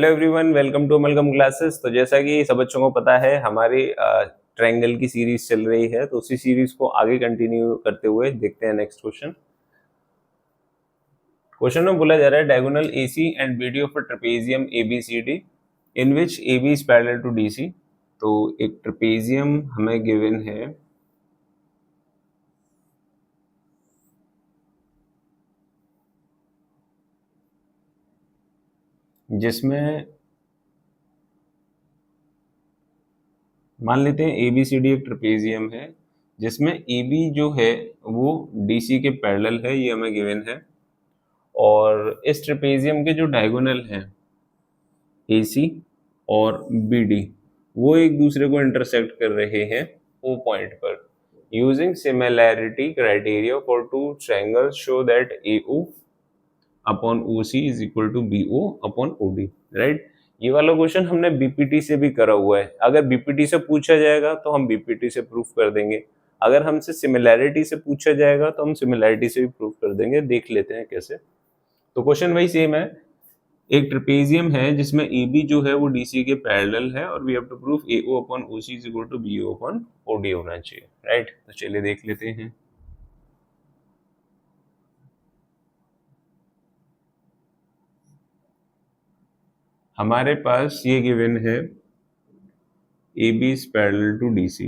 Hello everyone, welcome to amalgam classes. तो जैसा कि सब बच्चों को पता है, हमारी ट्रायंगल की सीरीज चल रही है, तो उसी सीरीज को आगे कंटिन्यू करते हुए देखते हैं नेक्स्ट क्वेश्चन। क्वेश्चन में बोला जा रहा है diagonal AC and BD of a trapezium ABCD in which AB is parallel to DC। तो एक ट्रेपेजियम हमें गिवन है जिसमें मान लेते हैं ABCD एक ट्रेपेजियम है जिसमें AB जो है वो DC के पैरेलल है, ये हमें गिवन है। और इस ट्रेपेजियम के जो डायगोनल हैं AC और BD वो एक दूसरे को इंटरसेक्ट कर रहे हैं O पॉइंट पर। Using similarity criteria for two triangles show that AO upon OC is equal to BO upon OD, right. ये वाला क्वेश्चन हमने BPT से भी करा हुआ है। अगर BPT से पूछा जाएगा तो हम BPT से प्रूफ कर देंगे, अगर हमसे सिमिलैरिटी से पूछा जाएगा तो हम सिमिलैरिटी से भी प्रूफ कर देंगे। देख लेते हैं कैसे। तो क्वेश्चन वही सेम है, एक ट्रेपेजियम है जिसमें AB जो है वो DC के पैरेलल है और we have to proof AO upon OC is equal to BO upon OD होना चाहिए, राइट। तो चलिए देख लेते हैं। हमारे पास ये गिवन है AB is parallel to DC।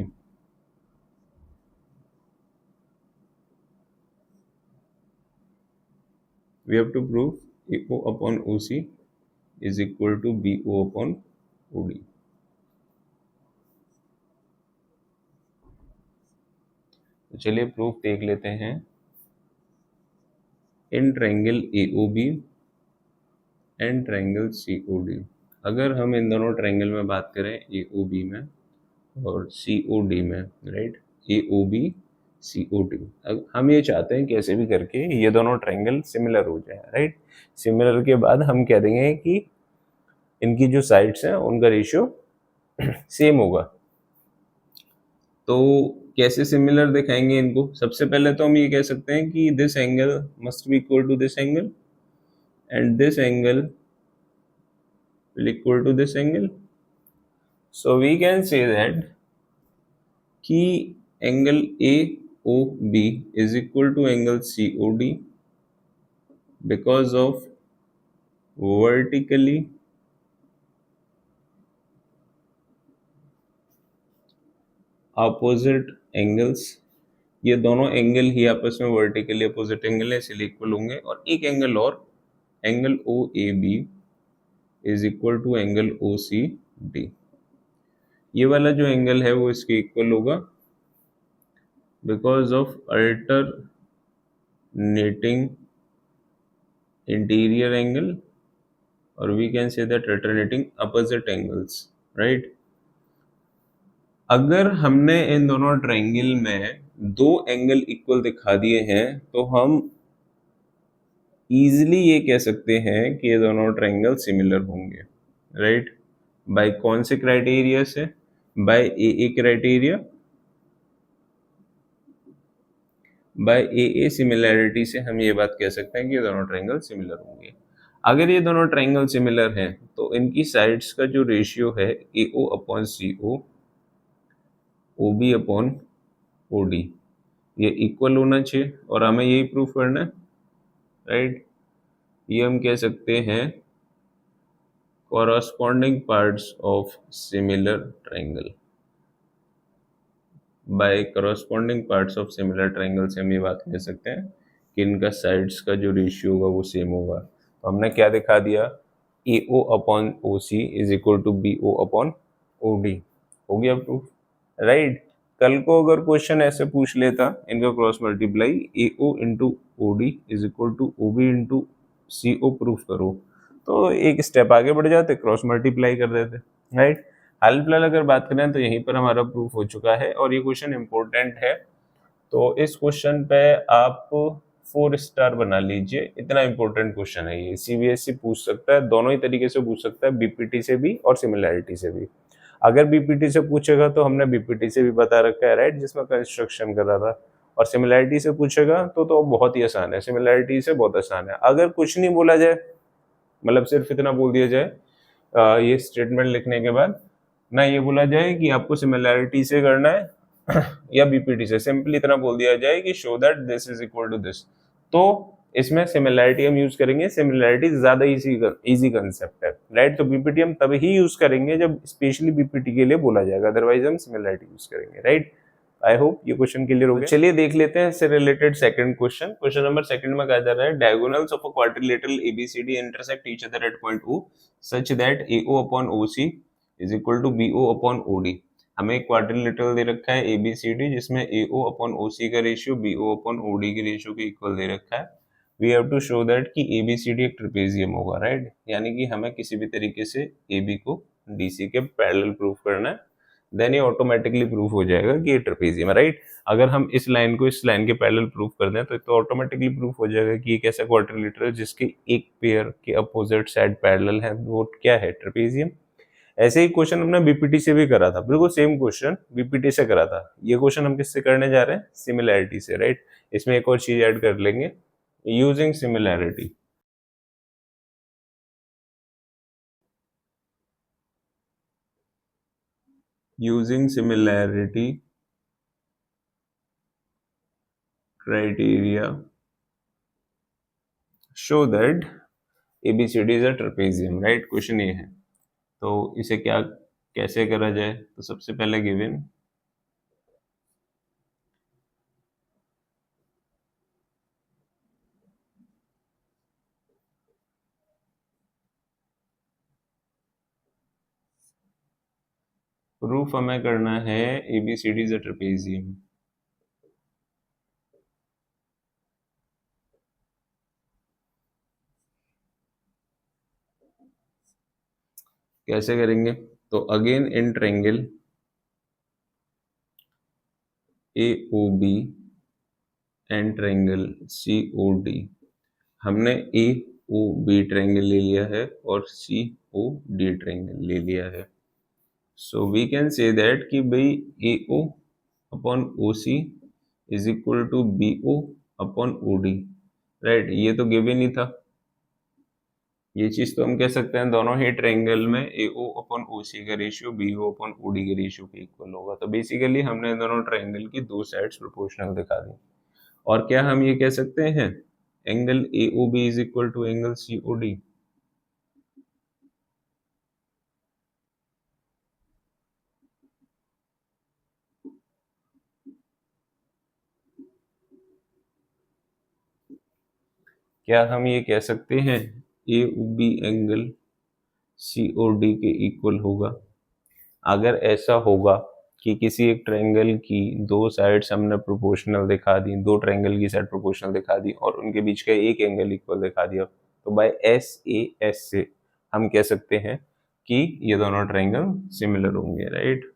We have to prove AO upon OC is equal to BO upon OD। तो चलिए प्रूफ देख लेते हैं। इन triangle AOB and triangle COD, अगर हम इन दोनों ट्रायंगल में बात करें AOB में और COD में, राइट, AOB COD, अब हम ये चाहते हैं कैसे भी करके ये दोनों ट्रायंगल सिमिलर हो जाए, राइट। सिमिलर के बाद हम कह देंगे कि इनकी जो साइड्स हैं उनका रेशियो सेम होगा। तो कैसे सिमिलर दिखाएंगे इनको? सबसे पहले तो हम ये कह सकते हैं कि this angle must be equal to this angle and this angle will equal to this angle. So we can say that कि angle AOB is equal to angle COD because of vertically opposite angles। ये दोनों angle ही आपस में vertically opposite angle है, इसलिए equal होंगे। और एक एंगल और, angle OAB is equal to angle OCD। ये वाला जो एंगल है वो इसके इक्वल होगा because of alternating interior angle, और we can say that alternating opposite angles, right. अगर हमने इन दोनों ट्रायंगल में दो एंगल इक्वल दिखा दिए हैं तो हम इजीली ये कह सकते हैं कि ये दोनों ट्रायंगल सिमिलर होंगे, राइट। बाय कौन से क्राइटेरिया से? By AA criteria, by AA similarity से हम ये बात कह सकते हैं कि ये दोनों ट्रायंगल सिमिलर होंगे। अगर ये दोनों ट्रायंगल सिमिलर हैं तो इनकी साइड्स का जो रेशियो है AO upon CO, OB upon OD, ये इक्वल होना चाहिए और हमें यही प्रूफ करना है, राइट। ये हम कह सकते हैं corresponding parts of similar triangle। By corresponding parts of similar triangle से हम ये बात कह सकते हैं कि इनका साइड्स का जो रेशियो होगा वो सेम होगा। तो हमने क्या दिखा दिया? AO upon OC is equal to BO upon OD। हो गया प्रूफ, राइट। कल को अगर क्वेश्चन ऐसे पूछ लेता, इनका cross multiply AO into OD is equal to OB into CO proof करो, तो एक स्टेप आगे बढ़ जाते, क्रॉस मल्टीप्लाई कर देते, राइट। हाल फिलहाल अगर बात करें तो यहीं पर हमारा प्रूफ हो चुका है और ये क्वेश्चन इंपॉर्टेंट है। तो इस क्वेश्चन पे आप 4 स्टार बना लीजिए, इतना इंपॉर्टेंट क्वेश्चन है ये। CBSE पूछ सकता है, दोनों ही तरीके से पूछ सकता है, BPT से भी और सिमिलैरिटी से भी। अगर BPT से पूछेगा तो हमने BPT से भी बता रखा है, राइट, जिसमें कंस्ट्रक्शन कर रहा था। और सिमिलैरिटी से पूछेगा तो बहुत ही आसान है, सिमिलैरिटी से बहुत आसान है। अगर कुछ नहीं बोला जाए, मतलब सिर्फ इतना बोल दिया जाए ये स्टेटमेंट लिखने के बाद ना ये बोला जाए कि आपको सिमिलैरिटी से करना है या बीपीटी से, सिंपली इतना बोल दिया जाए कि show that this is equal to this. तो इसमें सिमिलैरिटी हम यूज करेंगे, सिमिलैरिटी ज्यादा इजी कंसेप्ट है, राइट। तो बीपीटी हम तभी ही यूज करेंगे जब स्पेशली बीपीटी के लिए बोला जाएगा, अदरवाइज हम सिमिलैरिटी यूज करेंगे, राइट। आई होप ये क्वेश्चन क्लियर हो गया। चलिए देख लेते हैं इससे related second question. Question number second में कहा जा रहा है diagonals of a quadrilateral ABCD intersect each other at point O such that AO upon OC is equal to BO upon OD। हमें एक क्वाड्रिलेटरल दे रखा है ABCD जिसमें AO अपॉन OC का रेशियो BO अपॉन OD के ratio के इक्वल दे रखा है। We have to show that कि ABCD एक ट्रेपेजियम होगा, राइट। यानी कि हमें किसी भी तरीके से AB को DC के पैरेलल प्रूफ करना है, देन ये ऑटोमेटिकली प्रूफ हो जाएगा कि ये ट्रेपेजियम है, राइट। अगर हम इस लाइन को इस लाइन के पैरेलल प्रूफ कर दें तो ऑटोमेटिकली प्रूफ हो जाएगा कि एक ऐसा क्वाड्रिलेटरल है जिसके एक पेयर के अपोजिट साइड पैरेलल है, वो क्या है, ट्रेपेजियम। ऐसे ही क्वेश्चन हमने बीपीटी से भी करा था, बिल्कुल सेम क्वेश्चन बीपीटी से करा था। ये क्वेश्चन हम किससे करने जा रहे हैं, सिमिलैरिटी से, राइट। इसमें एक और चीज ऐड कर लेंगे, using similarity. Using similarity criteria show that ABCD is a trapezium, right. Question ये है, तो इसे क्या कैसे करा जाए। तो सबसे पहले गिवन प्रूफ हमें करना है ABCD इज अ ट्रेपेजियम। कैसे करेंगे, तो again in triangle AOB and triangle COD हमने AOB ट्रायंगल ले लिया है और COD ट्रायंगल ले लिया है। So we can say that कि भाई AO upon OC is equal to BO upon OD, right. ये तो गिवन ही था, ये चीज तो हम कह सकते हैं दोनों ही ट्रायंगल में AO अपॉन OC का रेशियो BO अपॉन OD के रेशियो के इक्वल होगा। तो बेसिकली हमने दोनों ट्रायंगल की दो साइड्स प्रोपोर्शनल दिखा दी। और क्या हम ये कह सकते हैं angle AOB is equal to angle COD। क्या हम ये कह सकते हैं AOB एंगल COD के इक्वल होगा। अगर ऐसा होगा कि किसी एक ट्रायंगल की दो साइड्स हमने प्रोपोर्शनल दिखा दी, दो ट्रायंगल की साइड प्रोपोर्शनल दिखा दी और उनके बीच का एक एंगल इक्वल दिखा दिया, तो बाय SAS से हम कह सकते हैं कि ये दोनों ट्रायंगल सिमिलर होंगे, right.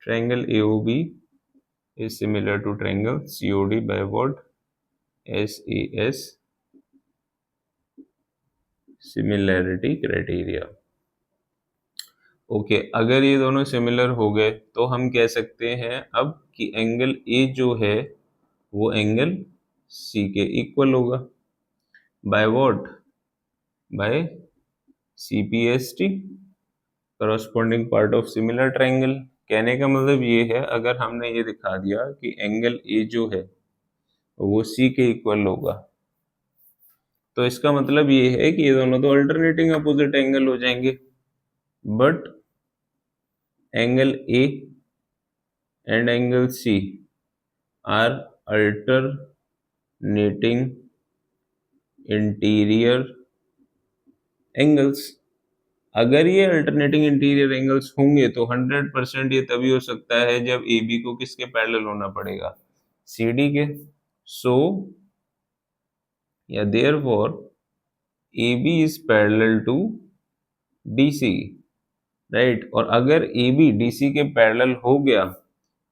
Triangle AOB is similar to triangle COD by what, SAS similarity criteria। Okay, अगर ये दोनों सिमिलर हो गए तो हम कह सकते हैं अब कि एंगल ए जो है वो एंगल सी के इक्वल होगा by what, by CPST corresponding part of similar triangle. कहने का मतलब ये है, अगर हमने ये दिखा दिया कि एंगल ए जो है वो सी के इक्वल होगा, तो इसका मतलब ये है कि ये दोनों तो अल्टरनेटिंग अपोजिट एंगल हो जाएंगे। But angle A and angle C are alternating interior angles. अगर ये अल्टरनेटिंग इंटीरियर एंगल्स होंगे तो 100% ये तभी हो सकता है जब AB को किसके पैरेलल होना पड़ेगा, CD के। सो या therefore AB is parallel to DC, right. और अगर AB DC के पैरेलल हो गया,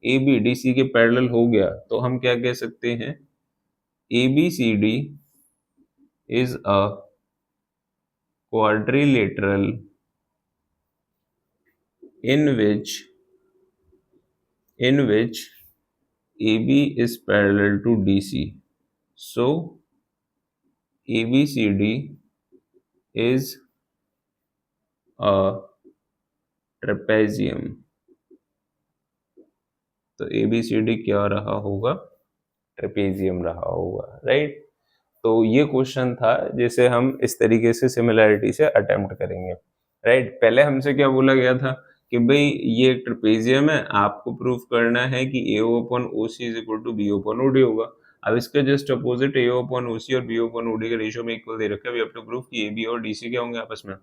AB DC के पैरेलल हो गया तो हम क्या कह सकते हैं, ABCD is a quadrilateral in which AB is parallel to DC. So ABCD is a trapezium. तो ABCD क्या रहा होगा? ट्रेपेजियम रहा होगा, राइट। तो ये क्वेश्चन था जिसे हम इस तरीके से सिमिलैरिटी से अटेम्प्ट करेंगे, राइट। पहले हमसे क्या बोला गया था कि भाई ये एक ट्रेपेजियम है, आपको प्रूफ करना है कि AO upon OC is equal to BO upon OD होगा। अब इसके just opposite AO upon OC और BO अपॉन OD के रेशियो में इक्वल दे रखा है। वी हैव टू प्रूफ कि AB और DC क्या होंगे? आपस में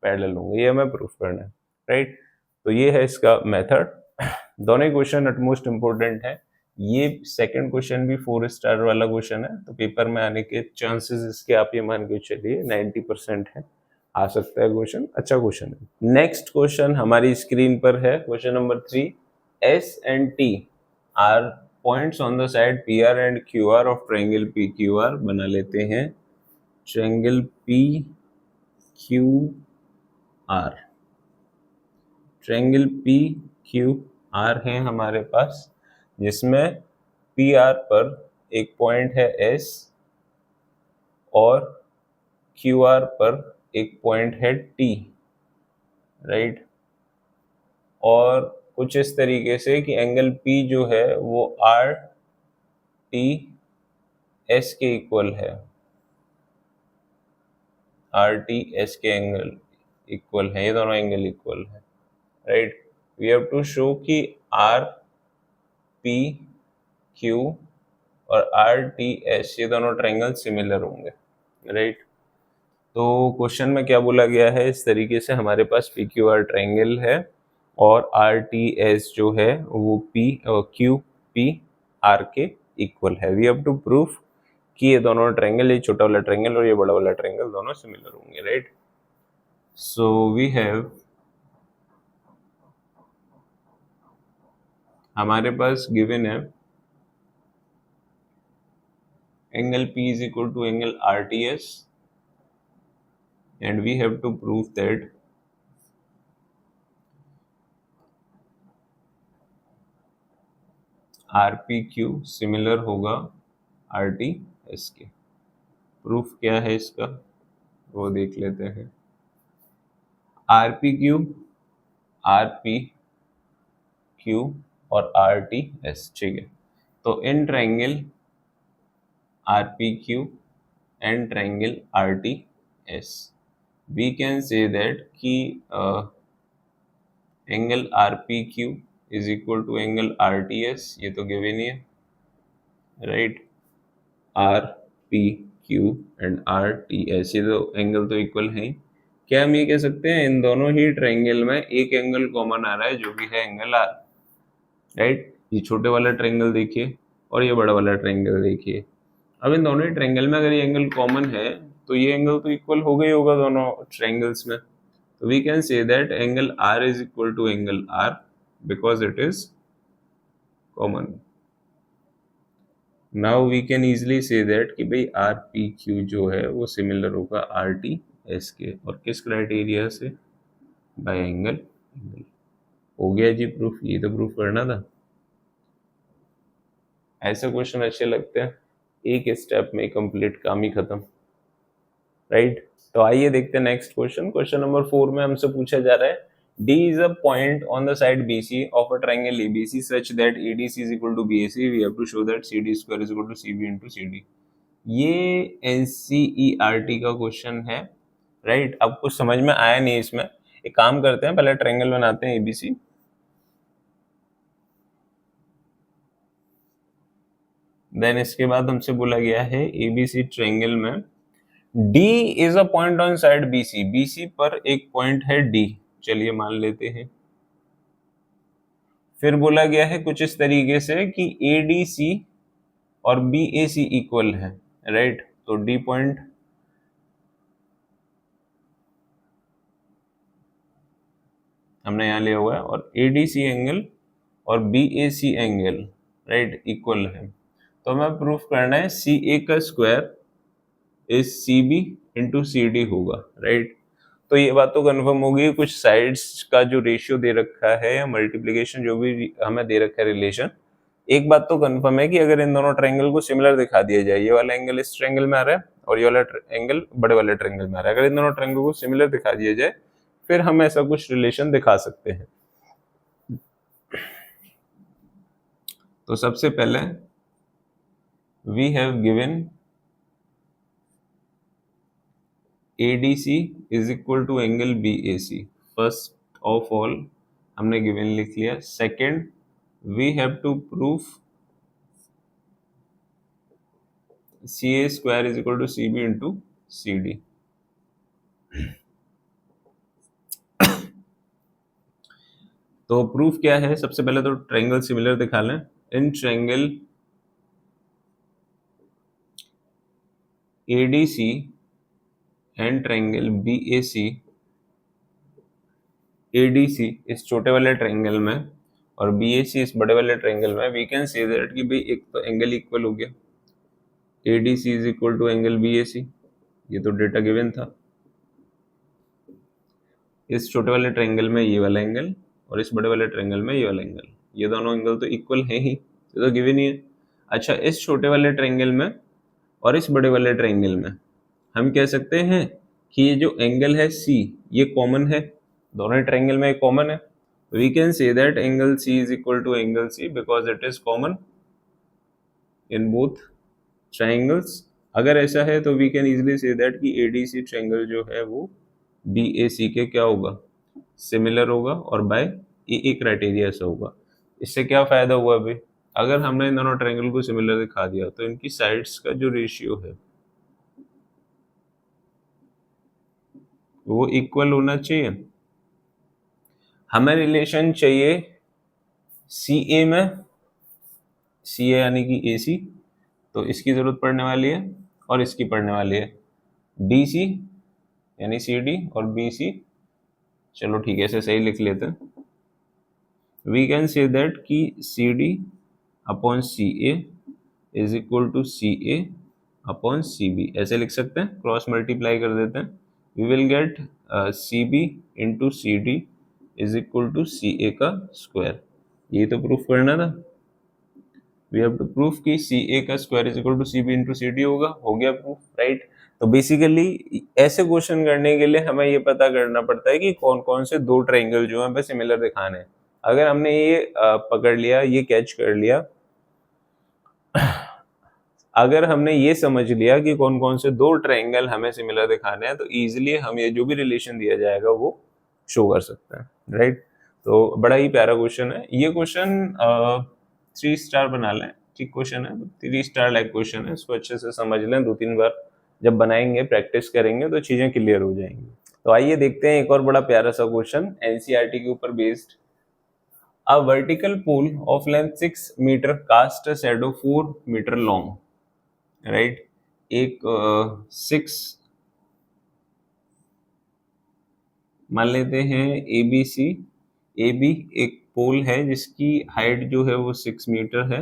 पैरेलल होंगे। ये हमें प्रूफ करना है, राइट। तो ये है इसका मेथड। दोनों क्वेश्चन अटमोस्ट इम्पोर्टेंट है। ये सेकंड क्वेश्चन भी 4 स्टार वाला क्वेश्चन है, तो पेपर में आने के चांसेस इसके आप ये मान के चलिए 90% है, आ सकता है क्वेश्चन, अच्छा क्वेश्चन है। नेक्स्ट क्वेश्चन हमारी स्क्रीन पर है, question number 3। S and T are points on the side PR and QR of triangle PQR। बना लेते हैं ट्रायंगल PQR। ट्रायंगल PQR है हमारे पास, जिसमें PR पर एक पॉइंट है S और QR पर एक पॉइंट है T, राइट। और कुछ इस तरीके से कि एंगल P जो है वो RTS के इक्वल है, RTS के एंगल इक्वल है, ये दोनों एंगल इक्वल है, right. We have to show कि RPQ और RTS ये दोनों ट्रायंगल सिमिलर होंगे, राइट। तो क्वेश्चन में क्या बोला गया है, इस तरीके से हमारे पास PQR ट्रायंगल है और RTS जो है वो QPR के इक्वल है। वी हैव टू प्रूफ कि ये दोनों ट्रायंगल, ये छोटा वाला ट्रायंगल और ये बड़ा वाला ट्रायंगल दोनों सिमिलर होंगे, राइट। सो वी हैव, हमारे पास गिवन है angle P is equal to angle RTS and we have to prove that RPQ similar होगा RTS के। प्रूफ क्या है इसका वो देख लेते हैं। RPQ, RPQ और RTS, ठीक है। तो in triangle RPQ and triangle RTS we can say that कि angle RPQ is equal to angle RTS, ये तो गिवन ही है, राइट। RPQ and RTS ये तो एंगल तो इक्वल है ही। क्या हम ये कह सकते हैं इन दोनों ही ट्रायंगल में एक एंगल कॉमन आ रहा है जो कि है एंगल R, राइट। ये छोटे वाला ट्रायंगल देखिए और ये बड़ा वाला ट्रायंगल देखिए। अब इन दोनों ट्रायंगल में अगर ये एंगल कॉमन है तो ये एंगल तो इक्वल हो गई होगा दोनों ट्रायंगल्स में। तो we can say that angle R is equal to angle R because it is common. Now we can easily say that कि भाई RPQ जो है वो सिमिलर होगा RTS के, और किस क्राइटेरिया से? Bye angle. हो गया जी प्रूफ, ये तो प्रूफ करना था। ऐसे क्वेश्चन अच्छे लगते हैं, एक स्टेप में कंप्लीट काम ही खत्म, राइट। तो आइए देखते हैं नेक्स्ट क्वेश्चन। क्वेश्चन नंबर 4 में हमसे पूछा जा रहा है D is a point on the side BC of a triangle ABC such that ADC is equal to BAC. We have to show that CD square is equal to CB into CD. ये NCERT का question है, right. अब कुछ समझ में आया नहीं इसमें, एक काम करते हैं, पहले ट्रायंगल बनाते हैं ABC। देन इसके बाद हमसे बोला गया है ABC ट्रायंगल में D is a point on side BC, BC पर एक पॉइंट है D, चलिए मान लेते हैं। फिर बोला गया है कुछ इस तरीके से कि ADC और BAC इक्वल है, राइट। तो D पॉइंट हमने यहाँ लिया हुआ है और ADC एंगल और BAC एंगल, राइट, इक्वल है। तो हमें प्रूफ करना है CA का square is CB into CD होगा, राइट। तो ये बात तो कंफर्म होगी, कुछ साइड्स का जो रेशियो दे रखा है या मल्टीप्लिकेशन जो भी हमें दे रखा है रिलेशन, एक बात तो कंफर्म है कि अगर इन दोनों ट्रायंगल को सिमिलर दिखा दिया जाए, ये वाला एंगल इस ट्रायंगल में आ रहा है और ये वाला एंगल बड़े वाले ट्रायंगल में आ रहा है। अगर इन दोनों ट्रायंगल को सिमिलर दिखा दिया जाए फिर हम ऐसा कुछ रिलेशन दिखा सकते हैं। तो सबसे पहले we have given ADC is equal to angle BAC। First of all हमने गिवन लिख लिया। Second, we have to proof CA square is equal to CB into CD। तो प्रूफ क्या है? सबसे पहले तो ट्रायंगल सिमिलर दिखा लें। In triangle ADC and triangle BAC, ADC इस छोटे वाले ट्रायंगल में और BAC इस बड़े वाले ट्रायंगल में, वी कैन से दैट कि भाई एक तो एंगल इक्वल हो गया, ADC is equal to angle BAC, ये तो डेटा गिवन था। इस छोटे वाले ट्रायंगल में ये वाला एंगल और इस बड़े वाले ट्रायंगल में ये वाला एंगल, ये दोनों एंगल तो इक्वल है ही, ये तो गिवन ही है। अच्छा, इस छोटे वाले ट्रायंगल में और इस बड़े वाले ट्रायंगल में हम कह सकते हैं कि ये जो एंगल है C ये कॉमन है, दोनों ट्रायंगल में कॉमन है। We can say that angle C is equal to angle C because it is common in both triangles. अगर ऐसा है तो we can easily say that कि ADC ट्रायंगल जो है वो BAC के क्या होगा, सिमिलर होगा और बाय AA क्राइटेरिया से होगा। इससे क्या फायदा हुआ भाई? अगर हमने इन दोनों ट्रायंगल को सिमिलर दिखा दिया तो इनकी साइड्स का जो रेशियो है वो इक्वल होना चाहिए। हमें रिलेशन चाहिए CA में, CA यानी कि AC, तो इसकी जरूरत पड़ने वाली है और इसकी पड़ने वाली है DC यानी CD और BC। चलो ठीक है, ऐसे सही लिख लेते हैं। वी कैन से दैट कि CD upon CA is equal to CA upon CB, ऐसे लिख सकते हैं, क्रॉस मल्टीप्लाई कर देते हैं। We will get CB into CD is equal to CA का स्क्वायर। ये तो प्रूफ करना था। वी हैव टू प्रूफ कि CA का square is equal to CB into CD होगा। हो गया प्रूफ, राइट। तो बेसिकली ऐसे क्वेश्चन करने के लिए हमें ये पता करना पड़ता है कि कौन कौन से दो ट्रायंगल जो है सिमिलर दिखाने हैं। अगर हमने ये पकड़ लिया, ये कैच कर लिया, अगर हमने ये समझ लिया कि कौन कौन से दो ट्रायंगल हमें सिमिलर दिखाने हैं, तो इजीली हम ये जो भी रिलेशन दिया जाएगा वो शो कर सकते हैं, राइट। तो बड़ा ही प्यारा क्वेश्चन है ये क्वेश्चन। 3 स्टार बना लें, ठीक क्वेश्चन है, 3 स्टार लाइक क्वेश्चन है। इसको अच्छे से समझ लें, 2-3 बार जब बनाएंगे, प्रैक्टिस करेंगे तो चीजें क्लियर हो जाएंगी। तो आइए देखते हैं एक और बड़ा प्यारा सा क्वेश्चन NCERT के ऊपर based. A vertical pole of length 6 meter cast a shadow 4 meter long, right? एक 6 मान लेते हैं ABC, AB एक पोल है जिसकी हाइट जो है वो 6 मीटर है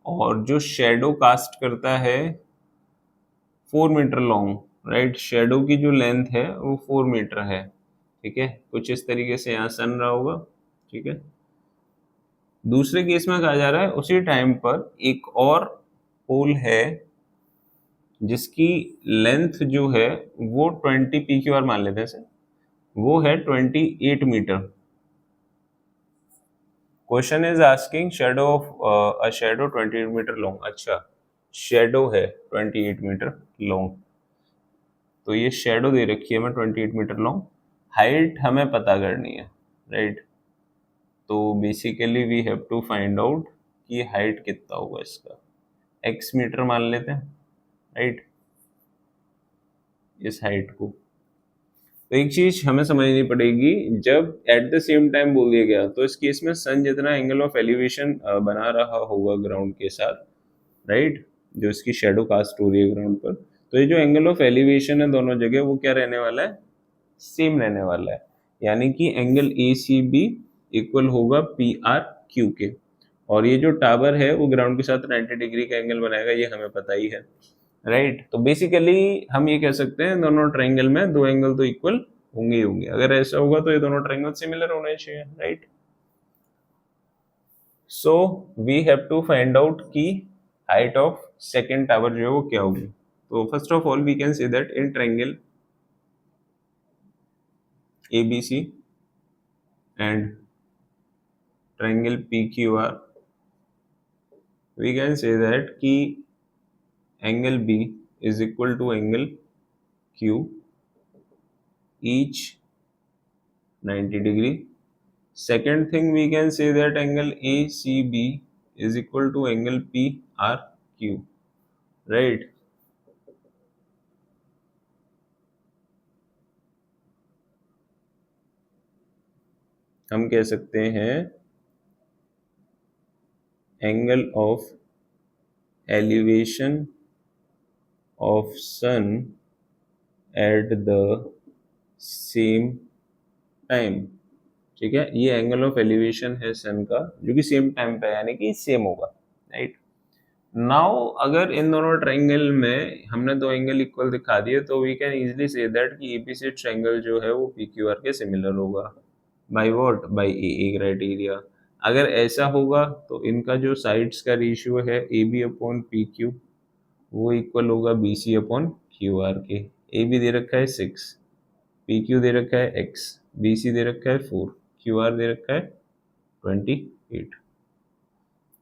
और जो शेडो कास्ट करता है 4 मीटर लॉन्ग, राइट। शेडो की जो लेंथ है वो 4 मीटर है, ठीक है। कुछ इस तरीके से यहाँ सन रहा होगा, ठीक है। दूसरे केस में कहा जा रहा है उसी टाइम पर एक और पोल है जिसकी लेंथ जो है वो 20 PQR मान लेते हैं सर, वो है 28 metre. Question is asking shadow of a shadow 28 metre long. अच्छा, शेडो है 28 मीटर लॉन्ग, तो ये शेडो दे रखी है हमें 28 मीटर लॉन्ग। हाइट हमें पता करनी है, राइट। तो basically we have to find out कि हाइट कितना होगा इसका। x मीटर मान लेते हैं, राइट, इस हाइट को। तो एक चीज हमें समझनी पड़ेगी, जब एट द सेम टाइम बोल दिया गया तो इस केस में सन जितना एंगल ऑफ एलिवेशन बना रहा होगा ग्राउंड के साथ, राइट, जो इसकी शेडो कास्ट हो रही है ग्राउंड पर, तो ये जो एंगल ऑफ एलिवेशन है दोनों जगह वो क्या रहने वाला है, सेम रहने वाला है। यानी कि एंगल ACB इक्वल होगा PRQ के, और ये जो टावर है वो ग्राउंड के साथ 90 डिग्री का एंगल बनाएगा, ये हमें पता ही है, राइट। तो बेसिकली हम ये कह सकते हैं दोनों ट्रायंगल में दो एंगल तो इक्वल होंगे ही होंगे। अगर ऐसा होगा तो ये दोनों ट्रायंगल सिमिलर होने चाहिए, right. So we have to find out की हाइट ऑफ सेकंड टावर जो है वो क्या होगी। तो first of all we can say that in triangle ABC and triangle PQR we can say that कि angle B is equal to angle Q each 90 degree. Second thing we can say that angle ACB is equal to angle PRQ, right? हम कह सकते हैं angle of elevation of sun at the same time, ठीक है, ये angle of elevation है सन का जो कि सेम टाइम पे यानी कि सेम होगा, राइट। नाउ अगर इन दोनों ट्रायंगल में हमने दो एंगल इक्वल दिखा दिए तो we can easily say that कि एबीसी ट्रायंगल जो है वो पीक्यूआर के सिमिलर होगा by what, by A criteria. अगर ऐसा होगा तो इनका जो साइड्स का रेशियो है A B upon P Q वो इक्वल होगा B C upon Q R के। ए बी दे रखा है 6, पी क्यू दे रखा है x, बी सी दे रखा है 4, क्यू आर दे रखा है 28।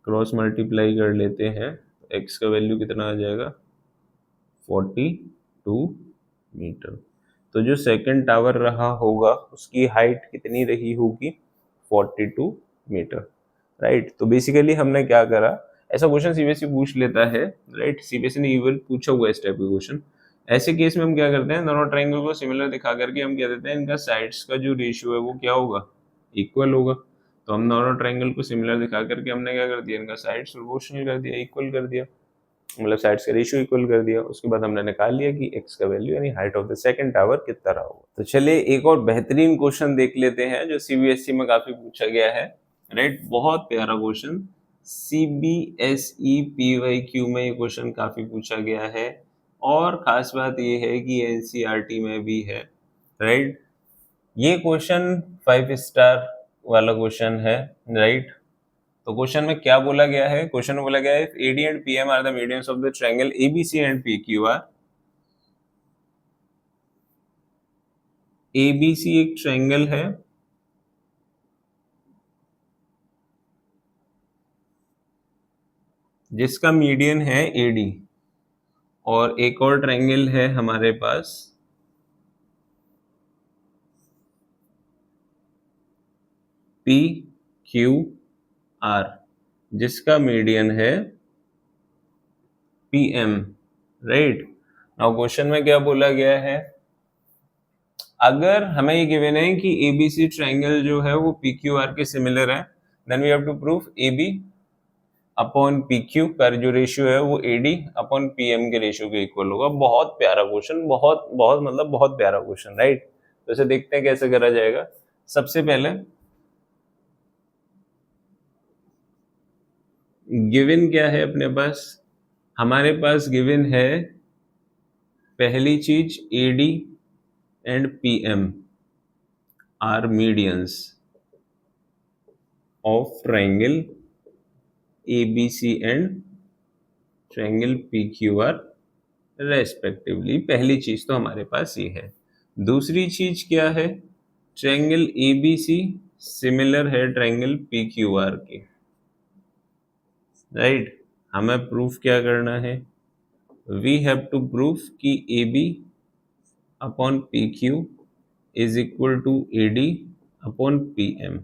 क्रॉस मल्टीप्लाई कर लेते हैं तो x का वैल्यू कितना आ जाएगा 42 मीटर। तो जो सेकंड टावर रहा होगा उसकी हाइट कितनी रही होगी 42 मीटर, राइट। तो बेसिकली हमने क्या करा, ऐसा क्वेश्चन सीबीएसई पूछ लेता है, राइट। सीबीएसई ने इवन पूछा हुआ इस टाइप का क्वेश्चन। ऐसे केस में हम क्या करते हैं, दोनों ट्रायंगल को सिमिलर दिखा करके हम क्या देते हैं, इनका साइड्स का जो रेशियो है वो क्या होगा, इक्वल होगा। तो हम दोनों ट्रायंगल को सिमिलर दिखा करके हमने क्या कर दिया, इनका साइड्स प्रोपोर्शनल कर दिया, इक्वल कर दिया, मतलब साइड्स का रेशियो इक्वल कर दिया। उसके बाद हमने निकाल लिया कि x का वैल्यू यानी height of the second tower कितना रहा होगा। तो चलिए एक और बेहतरीन क्वेश्चन देख लेते हैं जो सीबीएसई में काफी पूछा गया है, राइट। बहुत प्यारा क्वेश्चन, सीबीएसई पीवाईक्यू में ये क्वेश्चन काफी पूछा गया है और खास बात ये है कि एनसीईआरटी में भी है, राइट। ये क्वेश्चन 5 स्टार वाला क्वेश्चन है, राइट। तो क्वेश्चन में क्या बोला गया है, क्वेश्चन में बोला गया है AD and PM are the medians of the triangle ABC and PQR। ABC एक ट्रायंगल है जिसका मीडियन है AD और एक और ट्रायंगल है हमारे पास PQR जिसका मीडियन है PM, राइट। नाउ क्वेश्चन में क्या बोला गया है, अगर हमें ये गिवन है कि ABC ट्रायंगल जो है वो PQR के सिमिलर है, then we have to prove AB upon PQ का जो रेशियो है वो AD अपॉन PM के रेशियो के इक्वल होगा। बहुत प्यारा क्वेश्चन, बहुत बहुत मतलब बहुत प्यारा क्वेश्चन, राइट। तो इसे देखते हैं कैसे करा जाएगा। सबसे पहले गिवन क्या है अपने पास, हमारे पास गिवन है पहली चीज AD and PM are medians of triangle ABC and triangle PQR respectively. पहली चीज तो हमारे पास ये है। दूसरी चीज क्या है, ट्रायंगल ABC सिमिलर है ट्रायंगल PQR के, राइट। हमें प्रूफ क्या करना है, वी हैव टू प्रूफ कि AB upon PQ is equal to AD upon PM।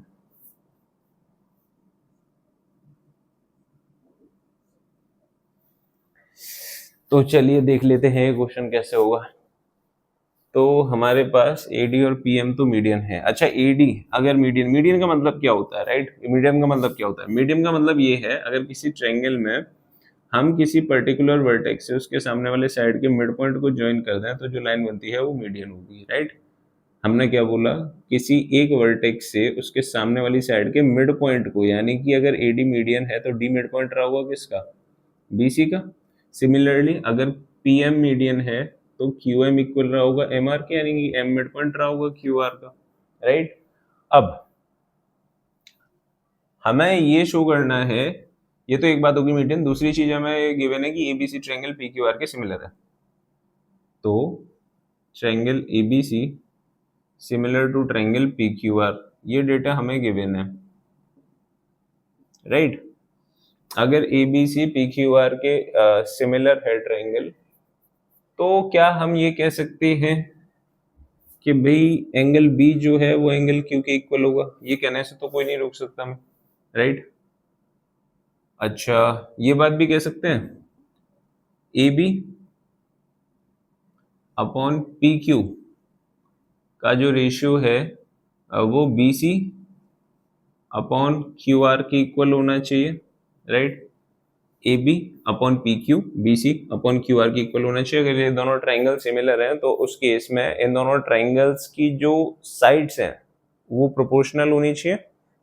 तो चलिए देख लेते हैं क्वेश्चन कैसे होगा। तो हमारे पास AD और PM तो मीडियन है। अच्छा AD अगर मीडियन का मतलब क्या होता है, राइट। मीडियन का मतलब क्या होता है, मीडियन का मतलब ये है अगर किसी ट्रायंगल में हम किसी पर्टिकुलर वर्टेक्स से उसके सामने वाले साइड के मिड पॉइंट को ज्वाइन कर दें तो जो लाइन बनती है वो मीडियन होगी, राइट। हमने क्या बोला, किसी एक वर्टेक्स से उसके सामने वाली साइड के मिड पॉइंट को, यानी कि अगर AD मीडियन है तो D मिड पॉइंट रहा होगा किसका, BC का। सिमिलरली अगर PM मीडियन है तो QM इक्वल रहा होगा MR के, यानी कि M मिड पॉइंट रहा होगा QR का, राइट। अब हमें ये शो करना है, ये तो एक बात होगी मीडियन। दूसरी चीज हमें गिवन है कि ABC ट्रायंगल PQR के सिमिलर है, तो triangle ABC similar to triangle PQR, ये डेटा हमें गिवन है, राइट। अगर ABC PQR के सिमिलर है ट्रायंगल, तो क्या हम ये कह सकते हैं कि भाई एंगल B जो है वो एंगल Q के इक्वल होगा? ये कहने से तो कोई नहीं रोक सकता हमें, राइट। अच्छा, ये बात भी कह सकते हैं AB अपॉन PQ का जो रेशियो है वो BC अपॉन QR के इक्वल होना चाहिए, right. AB upon PQ BC upon QR के इक्वल होना चाहिए। अगर ये दोनों ट्राइंगल सिमिलर हैं तो उस केस में इन दोनों ट्राइंगल्स की जो साइड्स हैं वो प्रोपोर्शनल होनी चाहिए,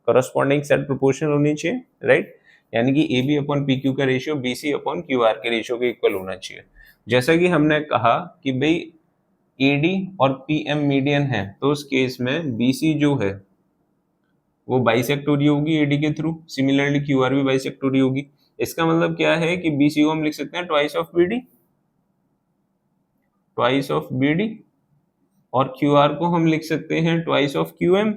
करस्पॉन्डिंग साइड प्रोपोर्शनल होनी चाहिए, राइट। यानी कि AB अपॉन PQ का रेशियो BC अपॉन QR के रेशियो के इक्वल होना चाहिए। जैसा कि हमने कहा कि भाई AD और PM मीडियन है, तो उस केस में BC जो है वो बाइसेक्ट हो रही होगी AD के थ्रू, सिमिलरली QR भी बाइसेक्ट हो रही होगी। इसका मतलब क्या है कि BC को हम लिख सकते हैं twice of BD, twice of BD, और QR को हम लिख सकते हैं ट्वाइस ऑफ QM,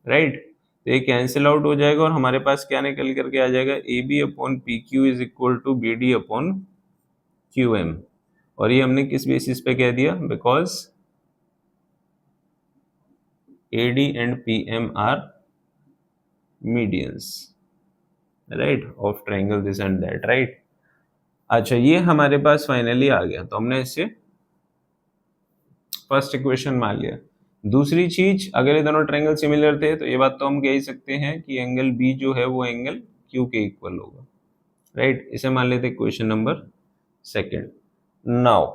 राइट। तो ये कैंसिल आउट हो जाएगा और हमारे पास क्या निकल करके आ जाएगा, AB upon PQ is equal to BD upon QM। और ये हमने किस बेसिस पे कह दिया? Because AD and PM are medians, right, of triangle this and that, right. अच्छा, ये हमारे पास फाइनली आ गया, तो हमने इससे फर्स्ट इक्वेशन मान लिया। दूसरी चीज, अगर ये दोनों ट्रायंगल सिमिलर थे तो ये बात तो हम कह ही सकते हैं कि एंगल B जो है वो एंगल Q के इक्वल होगा, राइट। इसे मान लेते हैं question number second. Now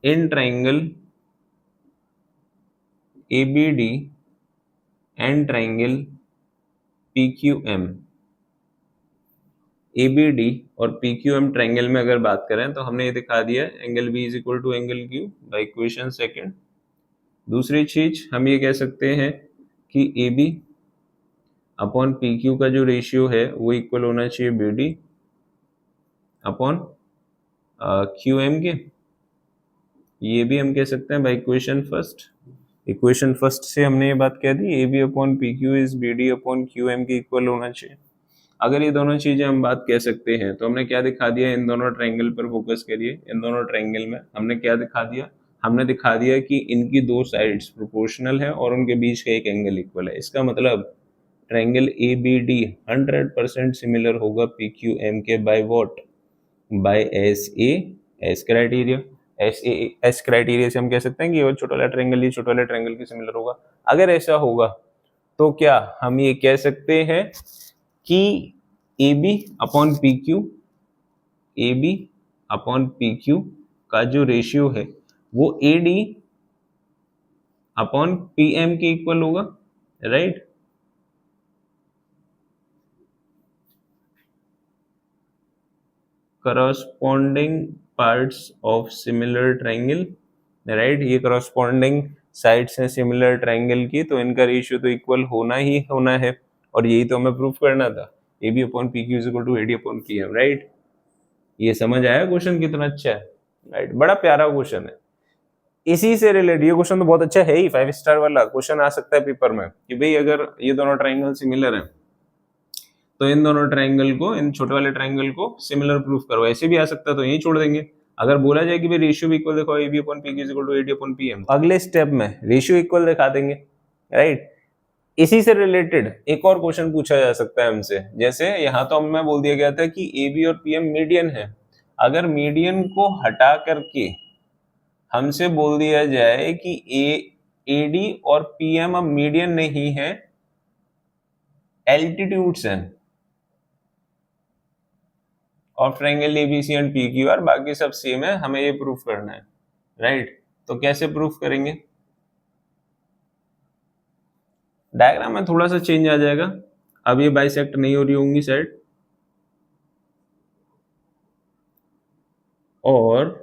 in triangle ABD and triangle PQM, ABD और PQM ट्रायंगल में अगर बात करें तो हमने ये दिखा दिया angle B is equal to angle Q by equation second. दूसरी चीज हम ये कह सकते हैं कि AB अपॉन PQ का जो रेशियो है वो इक्वल होना चाहिए BD अपॉन QM के। ये भी हम कह सकते हैं by equation first. Equation first से हमने ये बात कह दी, AB upon PQ is BD upon QM के इक्वल होना चाहिए। अगर ये दोनों चीजें हम बात कह सकते हैं तो हमने क्या दिखा दिया, इन दोनों ट्रायंगल पर फोकस करिए। इन दोनों ट्रायंगल में हमने क्या दिखा दिया, हमने दिखा दिया कि इनकी दो साइड्स प्रोपोर्शनल है और उनके बीच का एक एंगल इक्वल है। इसका मतलब ट्रायंगल ABD 100% सिमिलर होगा PQM के by what? By S criteria. S criteria से हम कह सकते हैं कि ये छोटा वाला ट्रायंगल ये छोटा वाला ट्रायंगल के सिमिलर होगा। अगर ऐसा होगा तो क्या हम ये कह सकते हैं कि AB upon PQ, AB upon PQ का जो रेशियो है वो AD अपॉन PM के इक्वल होगा, right. Corresponding parts of similar triangle, right. ये करस्पॉन्डिंग साइड्स हैं सिमिलर ट्रायंगल की, तो इनका रेशियो तो इक्वल होना ही होना है, और यही तो हमें प्रूफ करना था। AB upon PQ is equal to AD upon PM, right. ये समझ आया क्वेश्चन कितना अच्छा है, राइट। बड़ा प्यारा क्वेश्चन है। इसी से रिलेटेड ये क्वेश्चन तो बहुत अच्छा है ही, 5 स्टार वाला क्वेश्चन आ सकता है पेपर में कि भाई अगर ये दोनों ट्रायंगल सिमिलर हैं तो इन दोनों ट्रायंगल को, इन छोटे वाले ट्रायंगल को सिमिलर प्रूफ करो। ऐसे भी आ सकता है तो यही छोड़ देंगे। अगर बोला जाए कि भाई रेशियो भी इक्वल देखो, AB upon PQ is equal to AD upon PM, अगले स्टेप में रेशियो इक्वल दिखा देंगे, राइट। इसी से रिलेटेड एक और क्वेश्चन पूछा जा सकता है हमसे, जैसे यहाँ तो हमें बोल दिया गया था कि AB और PM मीडियन है। अगर मीडियन को हटा करके हमसे बोल दिया जाए कि AD और PM अब मीडियन नहीं है, एल्टीट्यूड्स हैं of triangle ABC and PQR, बाकी सब सेम है, हमें ये प्रूफ करना है, राइट। तो कैसे प्रूफ करेंगे? डायग्राम में थोड़ा सा चेंज आ जाएगा। अब ये बाइसेक्ट नहीं हो रही होंगी साइड, और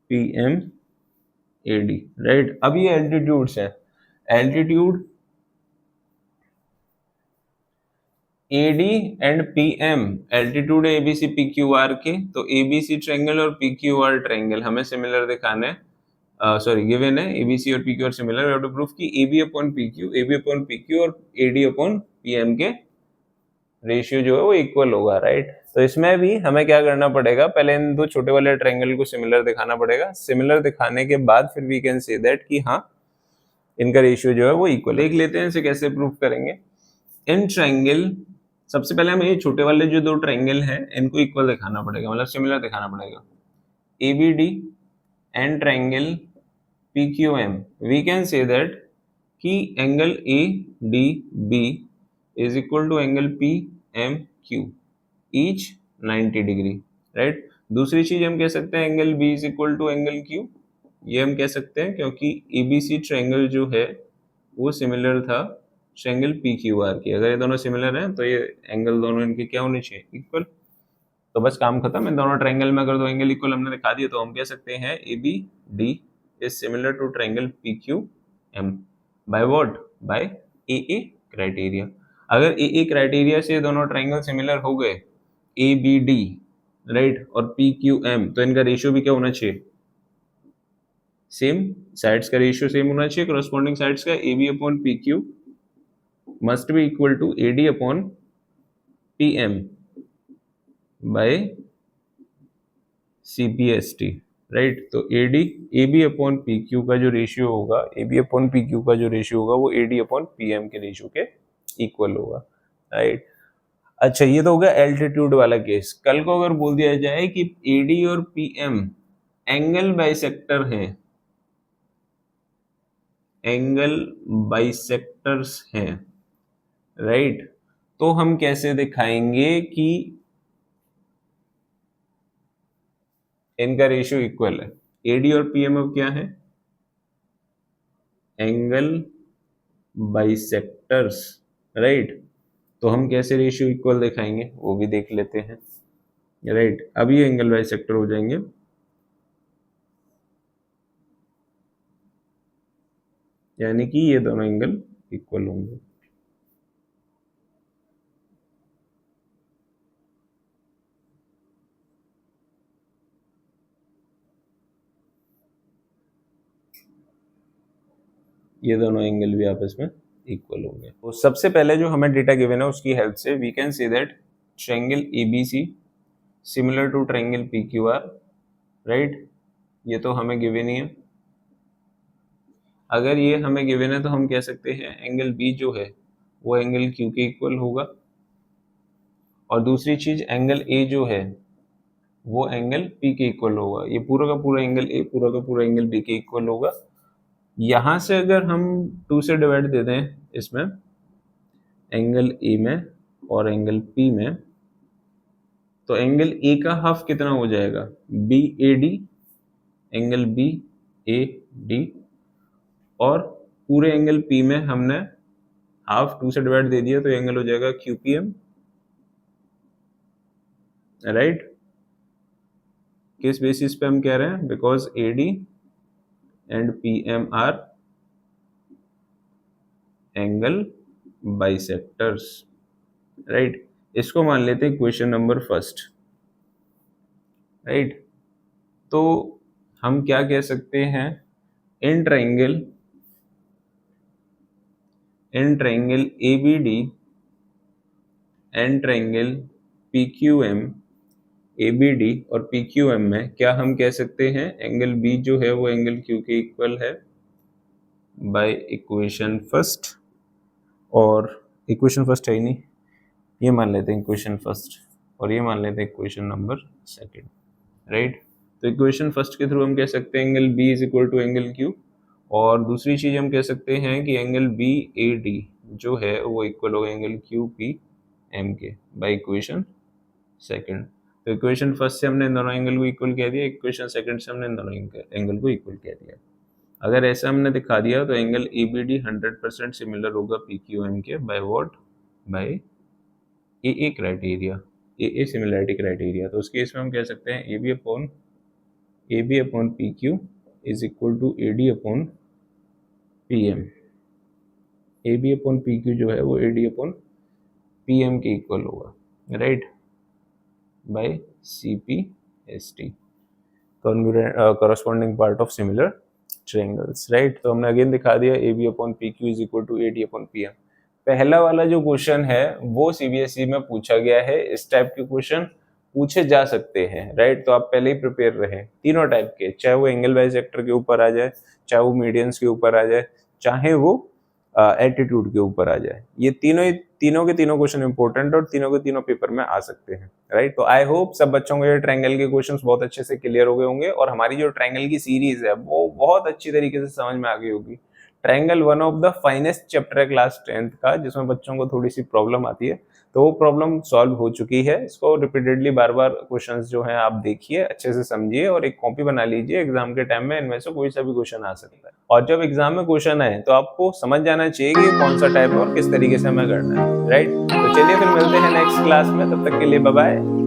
P M A D, right. अब ये एल्टीट्यूड्स हैं, altitude A D and P M, altitude है एबीसी पी क्यू आर के, तो एबीसी ट्रायंगल और पी क्यू आर ट्रायंगल हमें सिमिलर दिखाना है, सॉरी गिवन है एबीसी और P Q R similar, we have to prove कि AB upon P Q, AB upon P Q और एडी अपॉन पी एम के रेशियो जो है वो इक्वल होगा, राइट। तो इसमें भी हमें क्या करना पड़ेगा, पहले इन दो छोटे वाले ट्रायंगल को सिमिलर दिखाना पड़ेगा, सिमिलर दिखाने के बाद फिर वी कैन से दैट कि हाँ इनका रेशियो जो है वो इक्वल है। देख लेते हैं इसे कैसे प्रूव करेंगे। इन ट्रायंगल, सबसे पहले हमें ये छोटे वाले जो दो ट्रायंगल हैं इनको इक्वल दिखाना पड़ेगा, मतलब सिमिलर दिखाना पड़ेगा। ABD and triangle PQM, we can say that कि angle A D B is equal to angle P M Q each 90 degree, right. दूसरी चीज हम कह सकते हैं angle B is equal to angle Q, ये हम कह सकते हैं क्योंकि एबीसी ट्रायंगल जो है वो सिमिलर था ट्रायंगल पी क्यू आर की। अगर ये दोनों सिमिलर हैं तो ये एंगल दोनों इनके क्या होने चाहिए, इक्वल। तो बस काम खत्म, इन दोनों ट्रायंगल में अगर दो एंगल इक्वल हमने दिखा दिए तो हम कह सकते हैं A B D is similar to triangle P Q M by what, by A A criteria. अगर ए ए क्राइटेरिया से दोनों ट्रायंगल सिमिलर हो गए ए बी डी, राइट, और पी क्यू एम, तो इनका रेशियो भी क्या होना चाहिए, सेम, साइड्स का रेशियो सेम होना चाहिए, करस्पॉन्डिंग साइड्स का A B upon P Q must be equal to A D upon P M by CPST, right. तो AD AB अपॉन PQ का जो रेशियो होगा, AB अपॉन PQ का जो रेशियो होगा वो AD अपॉन PM के रेशियो के इक्वल होगा, राइट। अच्छा, ये तो होगा एल्टीट्यूड वाला केस। कल को अगर बोल दिया जाए कि AD और PM एंगल बाइसेक्टर हैं, एंगल बाइसेक्टर्स हैं, राइट, तो हम कैसे दिखाएंगे कि इनका रेशियो इक्वल है। एडी और पीएम अब क्या है, एंगल बाइसेक्टर्स, राइट। तो हम कैसे रेशियो इक्वल दिखाएंगे वो भी देख लेते हैं, राइट। अब ये एंगल बाइसेक्टर हो जाएंगे, यानी कि ये दोनों एंगल इक्वल होंगे। ये दोनों एंगल भी आपस में इक्वल होंगे। तो सबसे पहले जो हमें डेटा गिवन है उसकी हेल्प से we can see that triangle ABC similar to triangle PQR, right. ये तो हमें गिवन ही है। अगर ये हमें गिवन है तो हम कह सकते हैं एंगल बी जो है वो एंगल क्यू के इक्वल होगा, और दूसरी चीज एंगल ए जो है वो एंगल पी के इक्वल होगा। ये पूरा का पूरा एंगल ए, पूरा का पूरा एंगल बी के इक्वल होगा। यहां से अगर हम 2 से डिवाइड दे दें इसमें, एंगल ए में और एंगल पी में, तो एंगल ए का हाफ कितना हो जाएगा, B A D, angle B A D, और पूरे एंगल पी में हमने हाफ 2 से डिवाइड दे दिया तो एंगल हो जाएगा क्यू पी एम, राइट। किस बेसिस पे हम कह रहे हैं, because A D and P M are angle bisectors, right. इसको मान लेते हैं क्वेश्चन नंबर फर्स्ट, राइट। तो हम क्या कह सकते हैं, इन triangle ABD and triangle PQM, ABD और PQM में क्या हम कह सकते हैं, एंगल B जो है वो एंगल Q के इक्वल है बाय इक्वेशन फर्स्ट, और इक्वेशन फर्स्ट है ही नहीं, ये मान लेते हैं इक्वेशन फर्स्ट, और ये मान लेते हैं इक्वेशन नंबर सेकंड, राइट। तो इक्वेशन फर्स्ट के थ्रू हम कह सकते हैं angle B is equal to angle Q, और दूसरी चीज हम कह सकते हैं कि एंगल BAD जो है वो इक्वल होगा एंगल QPM के बाय इक्वेशन सेकंड। तो इक्वेशन फर्स्ट से हमने इन दोनों एंगल को इक्वल कह दिया, इक्वेशन सेकंड से हमने इन दोनों एंगल को इक्वल कह दिया। अगर ऐसा हमने दिखा दिया तो एंगल ABD 100% सिमिलर होगा PQM के by what, by AA criteria, AA similarity criteria. तो उस केस में हम कह सकते हैं AB upon A B upon P Q is equal to A D upon P M. A B upon P Q जो है वो A D upon P M के इक्वल होगा, right, by C P S T, corresponding part of similar triangles, right. तो हमने again दिखा दिया A B upon P Q is equal to A D upon P M. पहला वाला जो question है वो सीबीएसई में पूछा गया है, इस टाइप के क्वेश्चन पूछे जा सकते हैं, राइट। तो आप पहले ही प्रिपेयर रहे तीनों टाइप के, चाहे वो एंगल बाइसेक्टर के ऊपर आ जाए, चाहे वो मीडियंस के ऊपर आ जाए, चाहे वो एटीट्यूड के ऊपर आ जाए, ये तीनों के तीनों क्वेश्चन इंपॉर्टेंट और तीनों के तीनों पेपर में आ सकते हैं, राइट। तो आई होप सब बच्चों को ये ट्रायंगल के क्वेश्चंस बहुत अच्छे से क्लियर हो गए होंगे और हमारी जो ट्रायंगल की सीरीज है वो बहुत अच्छी तरीके से समझ में आ गई होगी। Triangle one of the finest chapter है क्लास 10th का, जिसमें बच्चों को थोड़ी सी प्रॉब्लम आती है, तो वो प्रॉब्लम सॉल्व हो चुकी है। इसको रिपीटेडली बार बार क्वेश्चंस जो हैं आप देखिए, अच्छे से समझिए और एक कॉपी बना लीजिए, एग्जाम के टाइम में इनमें से कोई सा भी क्वेश्चन आ सकता है। और जब एग्जाम में क्वेश्चन आए तो आपको समझ जाना चाहिए कि कौन सा टाइप है और किस तरीके से हमें करना है, राइट। तो चलिए फिर मिलते हैं नेक्स्ट क्लास में, तब तक के लिए बाय बाय।